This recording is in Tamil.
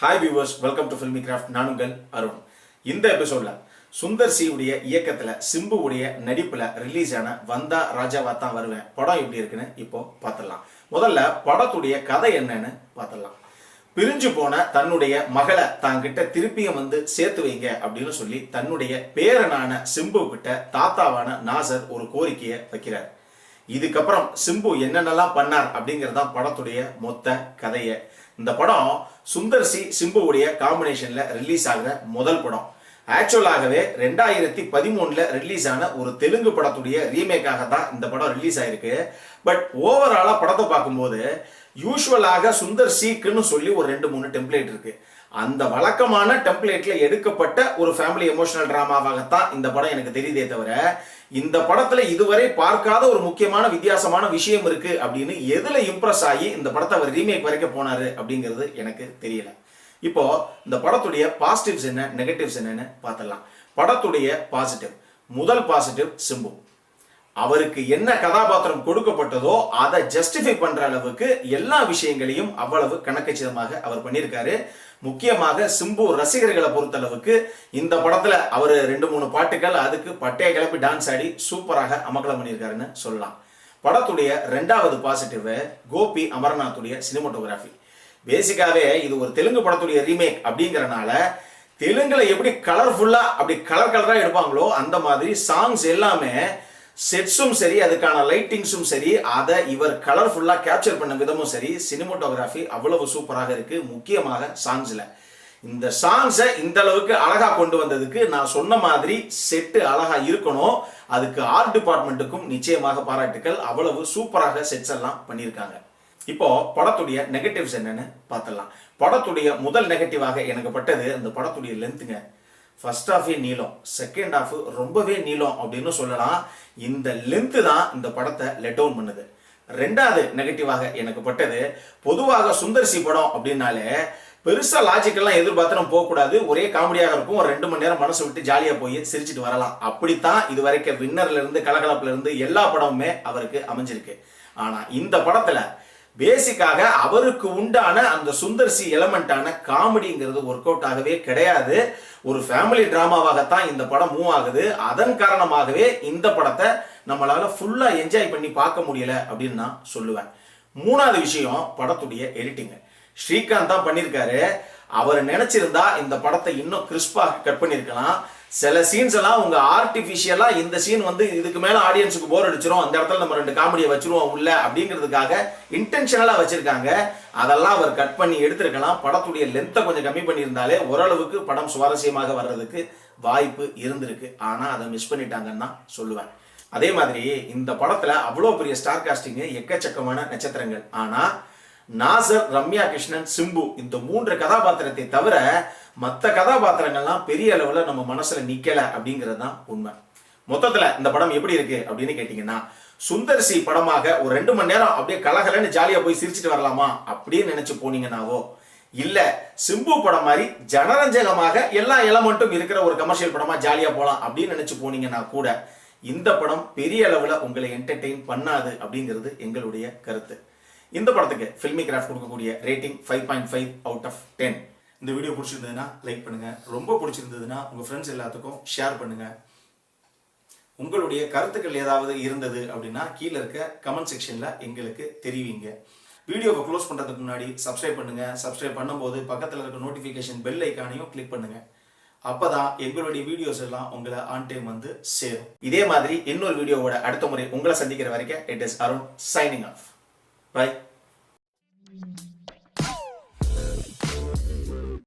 Hi viewers, welcome to filmi craft. நான் உங்கள் அருண். இந்த எபிசோட்ல சுந்தர் சி உடைய இயக்கத்துல சிம்பு உடைய நடிப்புல ரிலீஸ் ஆன வந்தா ராஜாவா தான் வருவேன் படம் எப்படி இருக்குன்னு இப்போ பார்த்துடலாம். முதல்ல படத்துடைய கதை என்னன்னு பார்த்துடலாம். பிரிஞ்சு போன தன்னுடைய மகளை தாங்கிட்ட திருப்பியும் வந்து சேர்த்து வைங்க அப்படின்னு சொல்லி தன்னுடைய பேரனான சிம்பு கிட்ட தாத்தாவான நாசர் ஒரு கோரிக்கையை வைக்கிறார். இதுக்கப்புறம் சிம்பு என்னென்னலாம் பண்ணார் அப்படிங்கறதான் படத்துடைய மொத்த கதையை. இந்த படம் சுந்தர் சி சிம்புவுடைய காம்பினேஷன்ல ரிலீஸ் ஆகிற முதல் படம். ஆக்சுவலாகவே 2013 ரிலீஸ் ஆன ஒரு தெலுங்கு படத்துடைய ரீமேக்காக தான் இந்த படம் ரிலீஸ் ஆயிருக்கு. பட் ஓவராலா படத்தை பார்க்கும்போது யூஸ்வலாக சுந்தர் சீக்குன்னு சொல்லி ஒரு 2-3 டெம்ப்ளேட் இருக்கு. அந்த வழக்கமான டெம்ப்ளேட்ல எடுக்கப்பட்ட ஒரு ஃபேமிலி எமோஷனல் டிராமாவாகத்தான் இந்த படம் எனக்கு தெரியுதே தவிர, இந்த படத்துல இதுவரை பார்க்காத ஒரு முக்கியமான வித்தியாசமான விஷயம் இருக்கு அப்படின்னு எதுல இம்ப்ரெஸ் ஆகி இந்த படத்தை அவர் ரீமேக் வரைக்கும் போனாரு அப்படிங்கிறது எனக்கு தெரியல. இப்போ இந்த படத்துடைய பாசிட்டிவ்ஸ் என்ன, நெகட்டிவ்ஸ் என்னன்னு பார்த்தலாம். படத்துடைய பாசிட்டிவ், முதல் பாசிட்டிவ் சிம்பு. அவருக்கு என்ன கதாபாத்திரம் கொடுக்கப்பட்டதோ அதை ஜஸ்டிஃபை பண்ற அளவுக்கு எல்லா விஷயங்களையும் அவ்வளவு கணக்கச்சிதமாக அவர் பண்ணியிருக்காரு. முக்கியமாக சிம்பு ரசிகர்களை பொறுத்த அளவுக்கு இந்த படத்துல அவர் 2-3 பாட்டுகள் அதுக்கு பட்டைய கிளப்பி டான்ஸ் ஆடி சூப்பராக அமக்கலம் பண்ணியிருக்காருன்னு சொல்லலாம். படத்துடைய ரெண்டாவது பாசிட்டிவ் கோபி அமர்நாத்துடைய சினிமோட்டோகிராஃபி. பேசிக்காவே இது ஒரு தெலுங்கு படத்துடைய ரீமேக் அப்படிங்கறனால தெலுங்குல எப்படி கலர்ஃபுல்லா அப்படி கலரா எடுப்பாங்களோ அந்த மாதிரி சாங்ஸ் எல்லாமே செட்ஸும் சரி, அதுக்கான லைட்டிங்ஸும் சரி, அதை இவர் கலர்ஃபுல்லா கேப்சர் பண்ண விதமும் சரி, சினிமோட்டோகிராஃபி அவ்வளவு சூப்பராக இருக்கு. முக்கியமாக சாங்ஸ்ல இந்த சாங்ஸை இந்த அளவுக்கு அழகா கொண்டு வந்ததுக்கு நான் சொன்ன மாதிரி செட்டு அழகா இருக்கணும். அதுக்கு ஆர்ட் டிபார்ட்மெண்ட்டுக்கும் நிச்சயமாக பாராட்டுக்கள். அவ்வளவு சூப்பராக செட்ஸ் எல்லாம் பண்ணியிருக்காங்க. இப்போ படத்துடைய நெகட்டிவ்ஸ் என்னன்னு பார்த்தலாம். படத்துடைய முதல் நெகட்டிவாக எனக்கு பட்டது அந்த படத்துடைய லென்த்துங்க. ஃபர்ஸ்ட் ஹாஃபே நீளம், செகண்ட் ஹாஃப் ரொம்பவே நீளம் அப்படின்னு சொல்லலாம். இந்த லென்த்து தான் இந்த படத்தை லெட் டவுன் பண்ணுது. ரெண்டாவது நெகட்டிவாக எனக்கு பட்டது, பொதுவாக சுந்தர் சி படம் அப்படின்னாலே பெருசா லாஜிக்கெல்லாம் எதிர்பார்த்து நம்ம போகக்கூடாது. ஒரே காமெடியாக இருக்கும். ஒரு 2 மணி நேரம் மனசு விட்டு ஜாலியா போய் சிரிச்சுட்டு வரலாம். அப்படித்தான் இது வரைக்கும் வின்னர்ல இருந்து கலகலப்புல இருந்து எல்லா படமுமே அவருக்கு அமைஞ்சிருக்கு. ஆனா இந்த படத்துல பேசிக்காக அவருக்கு உண்டான அந்த சுந்தர் சி எலமெண்டான காமெடிங்கிறது ஒர்க் அவுட் ஆகவே கிடையாது. ஒரு ஃபேமிலி டிராமாவாகத்தான் இந்த படம் மூவ் ஆகுது. அதன் காரணமாகவே இந்த படத்தை நம்மளால ஃபுல்லா என்ஜாய் பண்ணி பார்க்க முடியல அப்படின்னு நான் சொல்லுவேன். மூணாவது விஷயம் படத்துடைய எடிட்டிங். ஸ்ரீகாந்த் தான் பண்ணியிருக்காரு. அவர் நினைச்சிருந்தா இந்த படத்தை இன்னும் கிறிஸ்பா கட் பண்ணிருக்கலாம். சில சீன்ஸ் எல்லாம் உங்க ஆர்டிபிஷியலா இந்த சீன் வந்து இதுக்கு மேல ஆடியன்ஸுக்கு போர் அடிச்சிரும், அந்த இடத்துல நம்ம 2 காமெடியை வச்சிருவோம் உள்ள அப்படிங்கிறதுக்காக இன்டென்ஷனலா வச்சிருக்காங்க. அதெல்லாம் அவர் கட் பண்ணி எடுத்திருக்கலாம். படத்துடைய லென்த்தை கொஞ்சம் கம்மி பண்ணியிருந்தாலே ஓரளவுக்கு படம் சுவாரஸ்யமாக வர்றதுக்கு வாய்ப்பு இருந்திருக்கு. ஆனா அதை மிஸ் பண்ணிட்டாங்கன்னு தான் சொல்லுவேன். அதே மாதிரி இந்த படத்துல அவ்வளோ பெரிய ஸ்டார் காஸ்டிங், எக்கச்சக்கமான நட்சத்திரங்கள். ஆனா நாசர், ரம்யா கிருஷ்ணன், சிம்பு இந்த 3 கதாபாத்திரத்தை தவிர மற்ற கதாபாத்திரங்கள்லாம் பெரிய அளவுல நம்ம மனசுல நிக்கல அப்படிங்கிறது தான் உண்மை. மொத்தத்துல இந்த படம் எப்படி இருக்கு அப்படின்னு கேட்டீங்கன்னா, சுந்தர் சி படமாக ஒரு 2 மணி நேரம் அப்படியே கலகலன்னு ஜாலியா போய் சிரிச்சுட்டு வரலாமா அப்படின்னு நினைச்சு போனீங்கன்னாவோ, இல்ல சிம்பு படம் மாதிரி ஜனரஞ்சகமாக எல்லா எலமெண்ட்டும் இருக்கிற ஒரு கமர்ஷியல் படமா ஜாலியா போலாம் அப்படின்னு நினைச்சு போனீங்கன்னா கூட இந்த படம் பெரிய அளவுல உங்களை என்டர்டெயின் பண்ணாது அப்படிங்கிறது எங்களுடைய கருத்து. இந்த படத்துக்கு ஃபில்மி கிராஃப்ட் கொடுக்கக்கூடிய ரேட்டிங் 5.5 அவுட் ஆஃப் 10. இந்த வீடியோ பிடிச்சிருந்ததுன்னா லைக் பண்ணுங்க. ரொம்ப பிடிச்சிருந்ததுன்னா உங்க ஃப்ரெண்ட்ஸ் எல்லாத்துக்கும் ஷேர் பண்ணுங்க. உங்களுடைய கருத்துக்கள் ஏதாவது இருந்தது அப்படின்னா கீழே இருக்க கமெண்ட் செக்ஷன்ல எங்களுக்கு தெரிவிங்க. வீடியோவை க்ளோஸ் பண்றதுக்கு முன்னாடி சப்ஸ்கிரைப் பண்ணுங்க. சப்ஸ்கிரைப் பண்ணும்போது பக்கத்தில் இருக்க நோட்டிபிகேஷன் பெல் ஐக்கானையும் கிளிக் பண்ணுங்க. அப்பதான் எங்களுடைய வீடியோஸ் எல்லாம் உங்களை ஆன் டைம் வந்து சேரும். இதே மாதிரி இன்னொரு வீடியோவோட அடுத்த முறை உங்களை சந்திக்கிற வரைக்கும் it is Arun signing off. Bye.